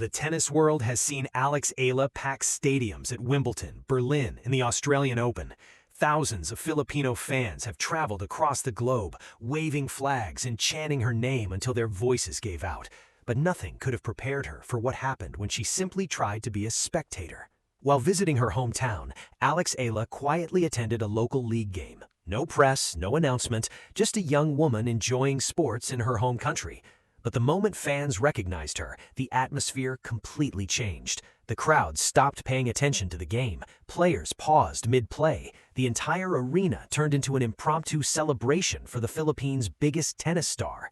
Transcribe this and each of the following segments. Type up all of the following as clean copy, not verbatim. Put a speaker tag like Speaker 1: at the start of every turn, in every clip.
Speaker 1: The tennis world has seen Alex Eala pack stadiums at Wimbledon, Berlin, and the Australian Open. Thousands of Filipino fans have traveled across the globe, waving flags and chanting her name until their voices gave out. But nothing could have prepared her for what happened when she simply tried to be a spectator. While visiting her hometown, Alex Eala quietly attended a local league game. No press, no announcement, just a young woman enjoying sports in her home country. But the moment fans recognized her, the atmosphere completely changed. The crowd stopped paying attention to the game. Players paused mid-play. The entire arena turned into an impromptu celebration for the Philippines' biggest tennis star.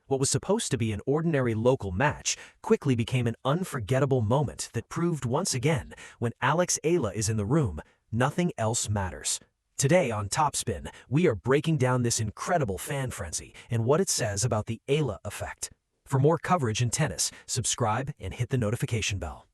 Speaker 1: What was supposed to be an ordinary local match quickly became an unforgettable moment that proved once again, when Alex Eala is in the room, nothing else matters. Today on TopSpin, we are breaking down this incredible fan frenzy and what it says about the Eala Effect. For more coverage in tennis, subscribe and hit the notification bell.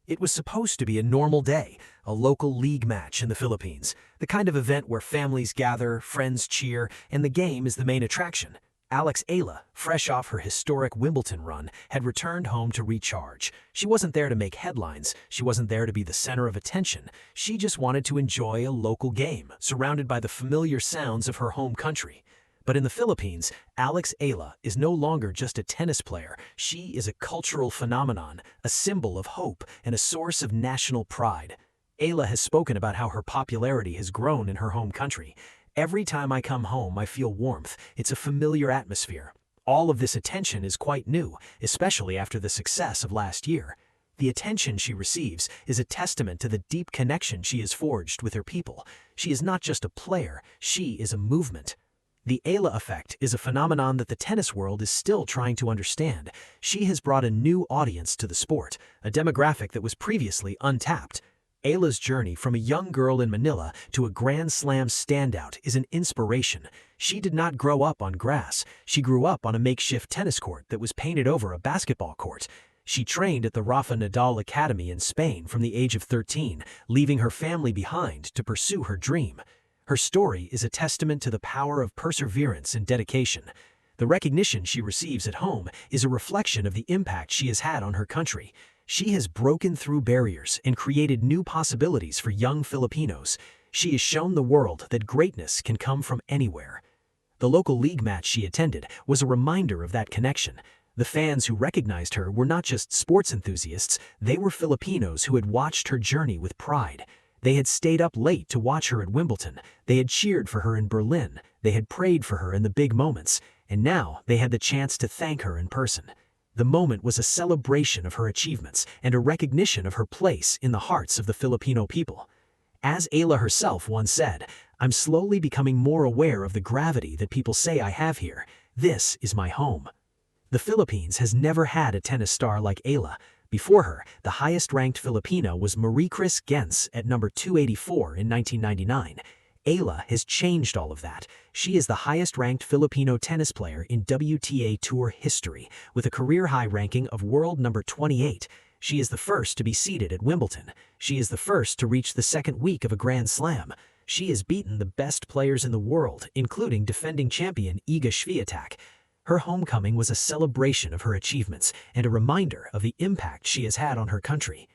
Speaker 1: It was supposed to be a normal day, a local league match in the Philippines, the kind of event where families gather, friends cheer, and the game is the main attraction. Alex Eala, fresh off her historic Wimbledon run, had returned home to recharge. She wasn't there to make headlines. She wasn't there to be the center of attention. She just wanted to enjoy a local game, surrounded by the familiar sounds of her home country. But in the Philippines, Alex Eala is no longer just a tennis player. She is a cultural phenomenon, a symbol of hope, and a source of national pride. Eala has spoken about how her popularity has grown in her home country. Every time I come home, I feel warmth. It's a familiar atmosphere. All of this attention is quite new, especially after the success of last year. The attention she receives is a testament to the deep connection she has forged with her people. She is not just a player, she is a movement. The Eala Effect is a phenomenon that the tennis world is still trying to understand. She has brought a new audience to the sport, a demographic that was previously untapped. Eala's journey from a young girl in Manila to a Grand Slam standout is an inspiration. She did not grow up on grass. She grew up on a makeshift tennis court that was painted over a basketball court. She trained at the Rafa Nadal Academy in Spain from the age of 13, leaving her family behind to pursue her dream. Her story is a testament to the power of perseverance and dedication. The recognition she receives at home is a reflection of the impact she has had on her country. She has broken through barriers and created new possibilities for young Filipinos. She has shown the world that greatness can come from anywhere. The local league match she attended was a reminder of that connection. The fans who recognized her were not just sports enthusiasts, they were Filipinos who had watched her journey with pride. They had stayed up late to watch her at Wimbledon. They had cheered for her in Berlin. They had prayed for her in the big moments. And now they had the chance to thank her in person. The moment was a celebration of her achievements and a recognition of her place in the hearts of the Filipino people. As Eala herself once said, "I'm slowly becoming more aware of the gravity that people say I have here. This is my home." The Philippines has never had a tennis star like Eala. Before her, the highest-ranked Filipina was Marie-Chris Gens at number 284 in 1999. Eala has changed all of that. She is the highest-ranked Filipino tennis player in WTA Tour history, with a career-high ranking of world number 28. She is the first to be seated at Wimbledon. She is the first to reach the second week of a Grand Slam. She has beaten the best players in the world, including defending champion Iga Świątek. Her homecoming was a celebration of her achievements and a reminder of the impact she has had on her country.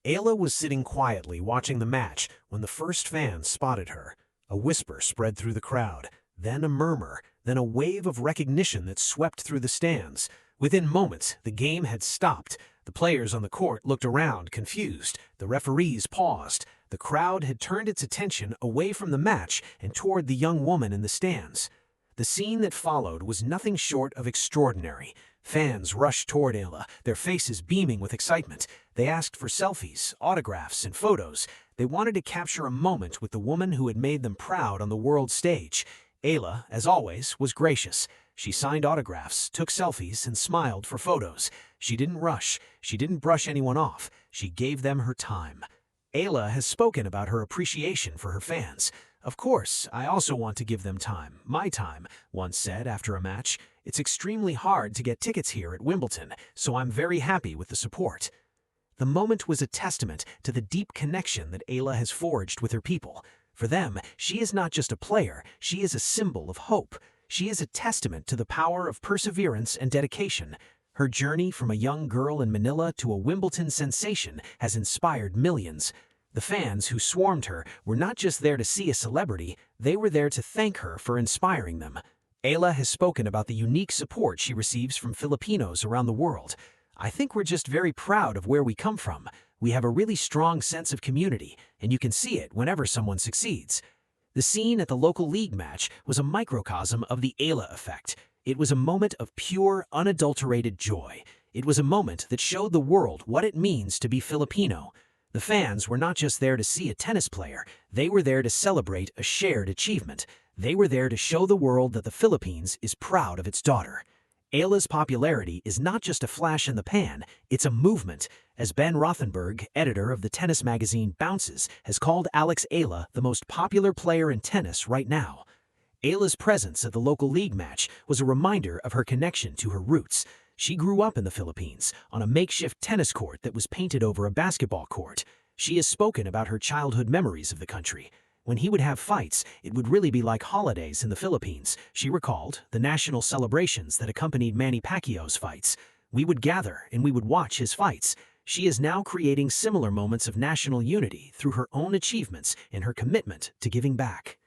Speaker 1: Eala was sitting quietly watching the match when the first fans spotted her. A whisper spread through the crowd, then a murmur, then a wave of recognition that swept through the stands. Within moments, the game had stopped. The players on the court looked around, confused. The referees paused. The crowd had turned its attention away from the match and toward the young woman in the stands. The scene that followed was nothing short of extraordinary. Fans rushed toward Eala, their faces beaming with excitement. They asked for selfies, autographs, and photos. They wanted to capture a moment with the woman who had made them proud on the world stage. Eala, as always, was gracious. She signed autographs, took selfies, and smiled for photos. She didn't rush. She didn't brush anyone off. She gave them her time. Eala has spoken about her appreciation for her fans. "Of course, I also want to give them time, my time," once said after a match. "It's extremely hard to get tickets here at Wimbledon, so I'm very happy with the support." The moment was a testament to the deep connection that Eala has forged with her people. For them, she is not just a player, she is a symbol of hope. She is a testament to the power of perseverance and dedication. Her journey from a young girl in Manila to a Wimbledon sensation has inspired millions. The fans who swarmed her were not just there to see a celebrity, they were there to thank her for inspiring them. Eala has spoken about the unique support she receives from Filipinos around the world. "I think we're just very proud of where we come from. We have a really strong sense of community, and you can see it whenever someone succeeds." The scene at the local league match was a microcosm of the Eala Effect. It was a moment of pure, unadulterated joy. It was a moment that showed the world what it means to be Filipino. The fans were not just there to see a tennis player, they were there to celebrate a shared achievement. They were there to show the world that the Philippines is proud of its daughter. Eala's popularity is not just a flash in the pan, it's a movement. As Ben Rothenberg, editor of the tennis magazine Bounces, has called Alex Eala the most popular player in tennis right now. Eala's presence at the local league match was a reminder of her connection to her roots. She grew up in the Philippines, on a makeshift tennis court that was painted over a basketball court. She has spoken about her childhood memories of the country. When he would have fights, it would really be like holidays in the Philippines. She recalled the national celebrations that accompanied Manny Pacquiao's fights. "We would gather and we would watch his fights." She is now creating similar moments of national unity through her own achievements and her commitment to giving back.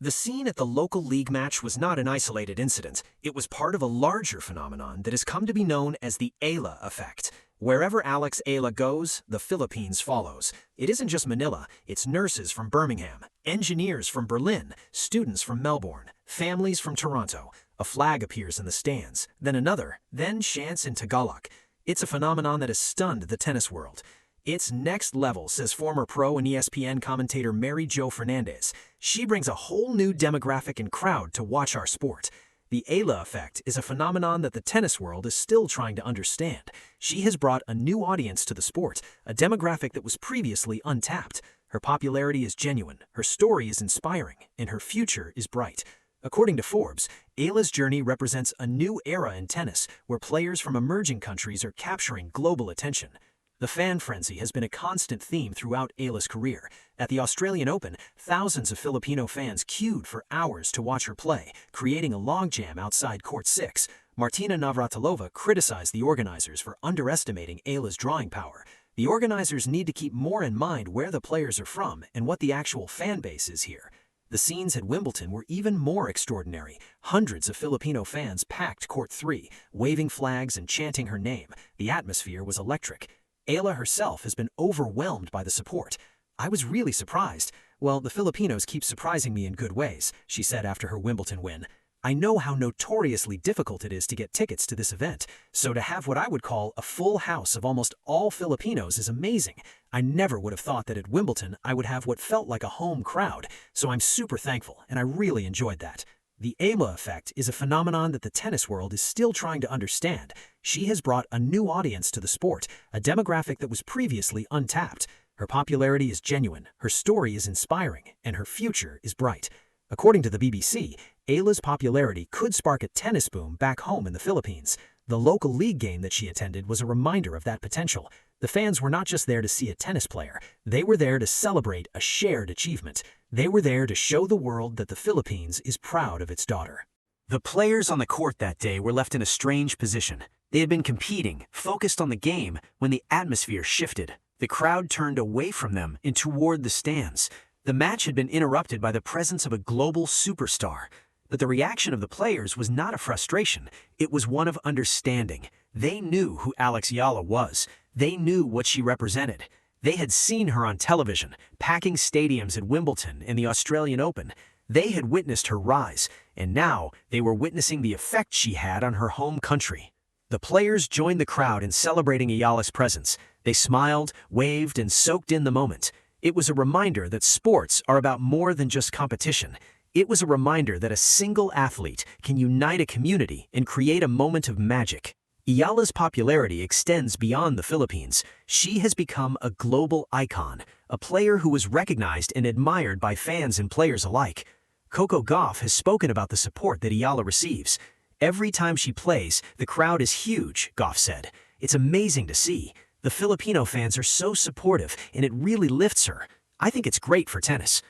Speaker 1: The scene at the local league match was not an isolated incident. It was part of a larger phenomenon that has come to be known as the Eala Effect. Wherever Alex Eala goes, the Philippines follows. It isn't just Manila, it's nurses from Birmingham, engineers from Berlin, students from Melbourne, families from Toronto. A flag appears in the stands, then another, then chants in Tagalog. It's a phenomenon that has stunned the tennis world. "It's next level," says former pro and ESPN commentator Mary Jo Fernandez. "She brings a whole new demographic and crowd to watch our sport." The Eala Effect is a phenomenon that the tennis world is still trying to understand. She has brought a new audience to the sport, a demographic that was previously untapped. Her popularity is genuine, her story is inspiring, and her future is bright. According to Forbes, Eala's journey represents a new era in tennis, where players from emerging countries are capturing global attention. The fan frenzy has been a constant theme throughout Eala's career. At the Australian Open, thousands of Filipino fans queued for hours to watch her play, creating a logjam outside Court 6. Martina Navratilova criticized the organizers for underestimating Eala's drawing power. The organizers need to keep more in mind where the players are from and what the actual fan base is here. The scenes at Wimbledon were even more extraordinary. Hundreds of Filipino fans packed Court 3, waving flags and chanting her name. The atmosphere was electric. Eala herself has been overwhelmed by the support. "I was really surprised. Well, the Filipinos keep surprising me in good ways," she said after her Wimbledon win. "I know how notoriously difficult it is to get tickets to this event, so to have what I would call a full house of almost all Filipinos is amazing. I never would have thought that at Wimbledon I would have what felt like a home crowd, so I'm super thankful and I really enjoyed that." The Eala Effect is a phenomenon that the tennis world is still trying to understand. She has brought a new audience to the sport, a demographic that was previously untapped. Her popularity is genuine, her story is inspiring, and her future is bright. According to the BBC, Eala's popularity could spark a tennis boom back home in the Philippines. The local league game that she attended was a reminder of that potential. The fans were not just there to see a tennis player, they were there to celebrate a shared achievement. They were there to show the world that the Philippines is proud of its daughter. The players on the court that day were left in a strange position. They had been competing, focused on the game, when the atmosphere shifted. The crowd turned away from them and toward the stands. The match had been interrupted by the presence of a global superstar. But the reaction of the players was not a frustration, it was one of understanding. They knew who Alex Eala was. They knew what she represented. They had seen her on television, packing stadiums at Wimbledon and the Australian Open. They had witnessed her rise, and now they were witnessing the effect she had on her home country. The players joined the crowd in celebrating Eala's presence. They smiled, waved, and soaked in the moment. It was a reminder that sports are about more than just competition. It was a reminder that a single athlete can unite a community and create a moment of magic. Eala's popularity extends beyond the Philippines. She has become a global icon, a player who is recognized and admired by fans and players alike. Coco Gauff has spoken about the support that Eala receives. "Every time she plays, the crowd is huge," Gauff said. "It's amazing to see. The Filipino fans are so supportive, and it really lifts her. I think it's great for tennis."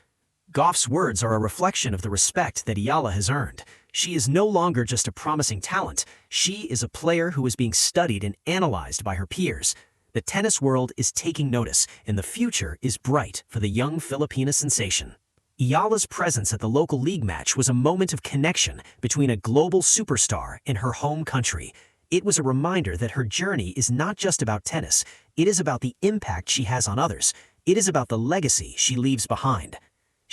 Speaker 1: Goff's words are a reflection of the respect that Eala has earned. She is no longer just a promising talent. She is a player who is being studied and analyzed by her peers. The tennis world is taking notice, and the future is bright for the young Filipina sensation. Eala's presence at the local league match was a moment of connection between a global superstar and her home country. It was a reminder that her journey is not just about tennis. It is about the impact she has on others. It is about the legacy she leaves behind.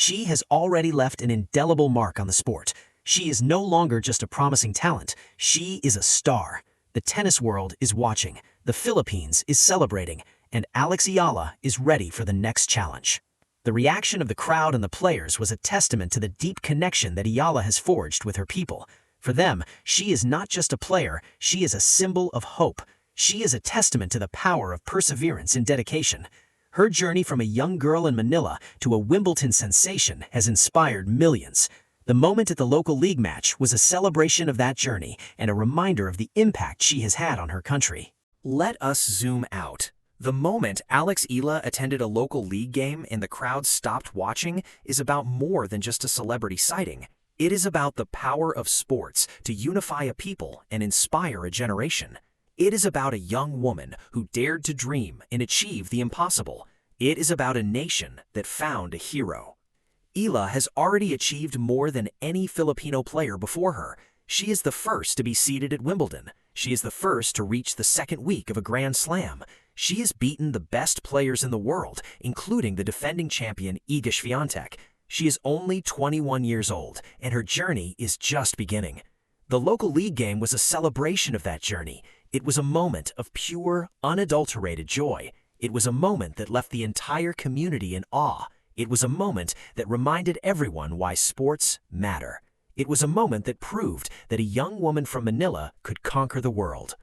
Speaker 1: She has already left an indelible mark on the sport. She is no longer just a promising talent. She is a star. The tennis world is watching, the Philippines is celebrating, and Alex Eala is ready for the next challenge. The reaction of the crowd and the players was a testament to the deep connection that Eala has forged with her people. For them, she is not just a player, she is a symbol of hope. She is a testament to the power of perseverance and dedication. Her journey from a young girl in Manila to a Wimbledon sensation has inspired millions. The moment at the local league match was a celebration of that journey and a reminder of the impact she has had on her country.
Speaker 2: Let us zoom out. The moment Alex Eala attended a local league game and the crowd stopped watching is about more than just a celebrity sighting. It is about the power of sports to unify a people and inspire a generation. It is about a young woman who dared to dream and achieve the impossible. It is about a nation that found a hero. Eala has already achieved more than any Filipino player before her. She is the first to be seeded at Wimbledon. She is the first to reach the second week of a Grand Slam. She has beaten the best players in the world, including the defending champion Iga Świątek. She is only 21 years old, and her journey is just beginning. The local league game was a celebration of that journey. It was a moment of pure, unadulterated joy. It was a moment that left the entire community in awe. It was a moment that reminded everyone why sports matter. It was a moment that proved that a young woman from Manila could conquer the world.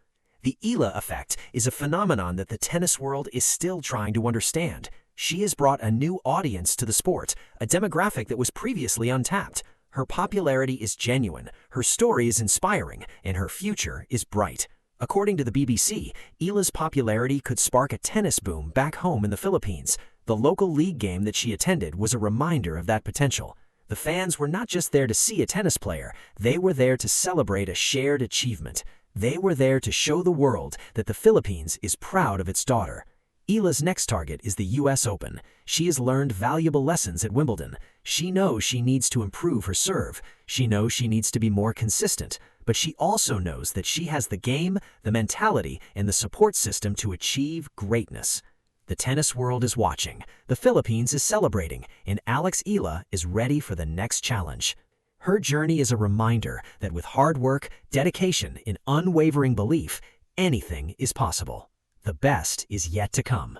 Speaker 2: The Eala Effect is a phenomenon that the tennis world is still trying to understand. She has brought a new audience to the sport, a demographic that was previously untapped. Her popularity is genuine, her story is inspiring, and her future is bright. According to the BBC, Eala's popularity could spark a tennis boom back home in the Philippines. The local league game that she attended was a reminder of that potential. The fans were not just there to see a tennis player, they were there to celebrate a shared achievement. They were there to show the world that the Philippines is proud of its daughter. Eala's next target is the US Open. She has learned valuable lessons at Wimbledon. She knows she needs to improve her serve. She knows she needs to be more consistent. But she also knows that she has the game, the mentality, and the support system to achieve greatness. The tennis world is watching, the Philippines is celebrating, and Alex Eala is ready for the next challenge. Her journey is a reminder that with hard work, dedication, and unwavering belief, anything is possible. The best is yet to come.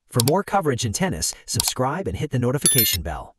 Speaker 2: For more coverage in tennis, subscribe and hit the notification bell.